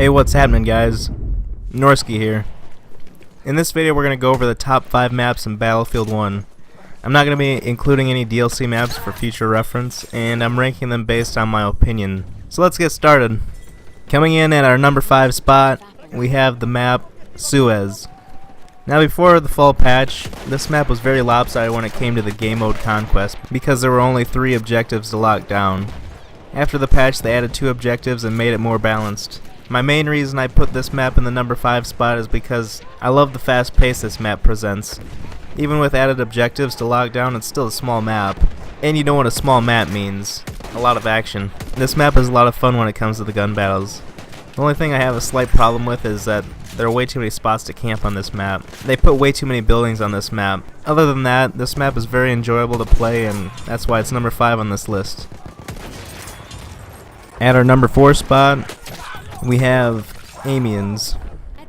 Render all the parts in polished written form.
Hey, what's happening, guys? Norsky here. In this video we're going to go over the top 5 maps in Battlefield 1. I'm not going to be including any DLC maps for future reference, and I'm ranking them based on my opinion. So let's get started. Coming in at our number 5 spot, we have the map Suez. Now before the fall patch, this map was very lopsided when it came to the game mode Conquest, because there were only 3 objectives to lock down. After the patch they added 2 objectives and made it more balanced. My main reason I put this map in the number 5 spot is because I love the fast pace this map presents. Even with added objectives to lock down, it's still a small map. And you know what a small map means. A lot of action. This map is a lot of fun when it comes to the gun battles. The only thing I have a slight problem with is that there are way too many spots to camp on this map. They put way too many buildings on this map. Other than that, this map is very enjoyable to play, and that's why it's number 5 on this list. At our number 4 spot, we have Amiens.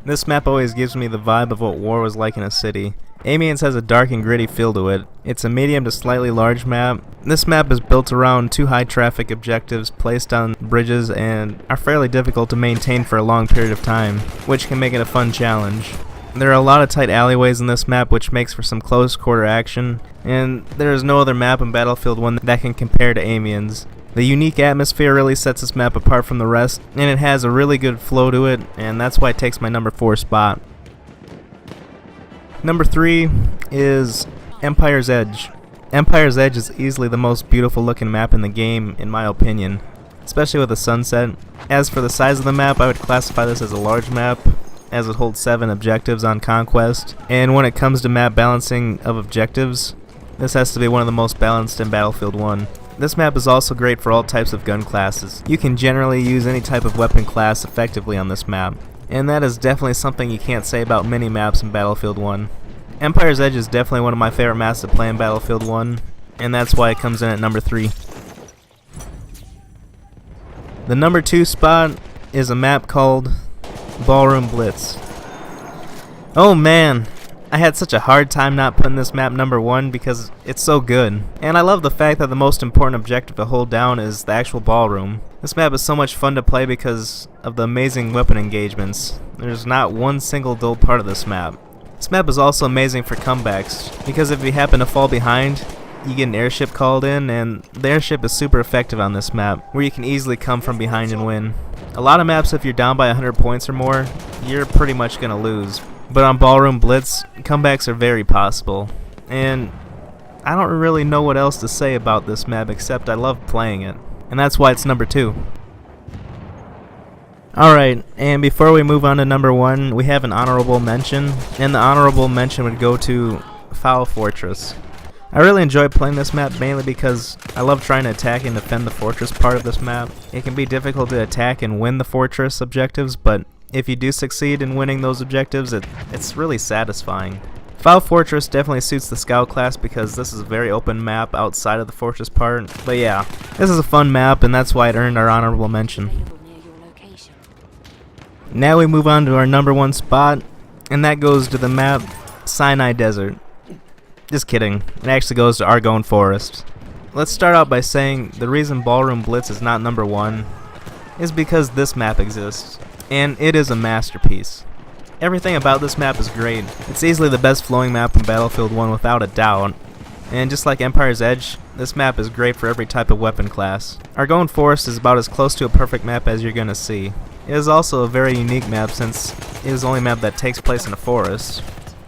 This map always gives me the vibe of what war was like in a city. Amiens has a dark and gritty feel to it. It's a medium to slightly large map. This map is built around 2 high traffic objectives placed on bridges and are fairly difficult to maintain for a long period of time, which can make it a fun challenge. There are a lot of tight alleyways in this map, which makes for some close quarter action, and there is no other map in Battlefield 1 that can compare to Amiens. The unique atmosphere really sets this map apart from the rest, and it has a really good flow to it, and that's why it takes my number 4 spot. Number 3 is Empire's Edge. Empire's Edge is easily the most beautiful looking map in the game, in my opinion, especially with the sunset. As for the size of the map, I would classify this as a large map, as it holds 7 objectives on Conquest, and when it comes to map balancing of objectives, this has to be one of the most balanced in Battlefield 1. This map is also great for all types of gun classes. You can generally use any type of weapon class effectively on this map, and that is definitely something you can't say about many maps in Battlefield 1. Empire's Edge is definitely one of my favorite maps to play in Battlefield 1, and that's why it comes in at number 3. The number 2 spot is a map called Ballroom Blitz. Oh man! I had such a hard time not putting this map number 1 because it's so good. And I love the fact that the most important objective to hold down is the actual ballroom. This map is so much fun to play because of the amazing weapon engagements. There's not one single dull part of this map. This map is also amazing for comebacks because if you happen to fall behind, you get an airship called in, and the airship is super effective on this map where you can easily come from behind and win. A lot of maps, if you're down by 100 points or more, you're pretty much gonna lose. But on Ballroom Blitz, comebacks are very possible, and I don't really know what else to say about this map except I love playing it, and that's why it's number 2. Alright, and before we move on to number 1, we have an honorable mention, and the honorable mention would go to Foul Fortress. I really enjoy playing this map mainly because I love trying to attack and defend the fortress part of this map. It can be difficult to attack and win the fortress objectives, but if you do succeed in winning those objectives, it's really satisfying. Foul Fortress definitely suits the scout class because this is a very open map outside of the fortress part. But yeah, this is a fun map and that's why it earned our honorable mention. Now we move on to our number 1 spot, and that goes to the map Sinai Desert. Just kidding, it actually goes to Argonne Forest. Let's start out by saying the reason Ballroom Blitz is not number 1 is because this map exists. And it is a masterpiece. Everything about this map is great. It's easily the best flowing map in Battlefield 1 without a doubt. And just like Empire's Edge, this map is great for every type of weapon class. Argonne Forest is about as close to a perfect map as you're gonna see. It is also a very unique map since it is the only map that takes place in a forest.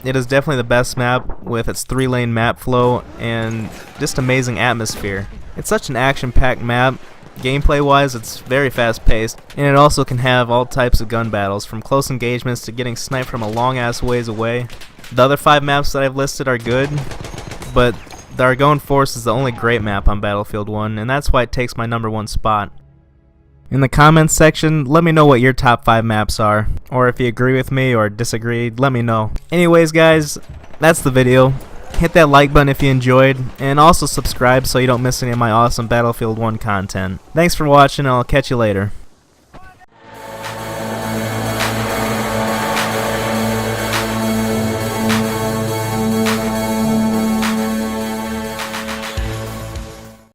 It is definitely the best map with its 3-lane map flow and just amazing atmosphere. It's such an action-packed map. Gameplay wise, it's very fast paced, and it also can have all types of gun battles, from close engagements to getting sniped from a long ass ways away. The other 5 maps that I've listed are good, but the Argonne Forest is the only great map on Battlefield 1, and that's why it takes my number 1 spot. In the comments section, let me know what your top 5 maps are, or if you agree with me or disagree, let me know. Anyways guys, that's the video. Hit that like button if you enjoyed, and also subscribe so you don't miss any of my awesome Battlefield 1 content. Thanks for watching, and I'll catch you later.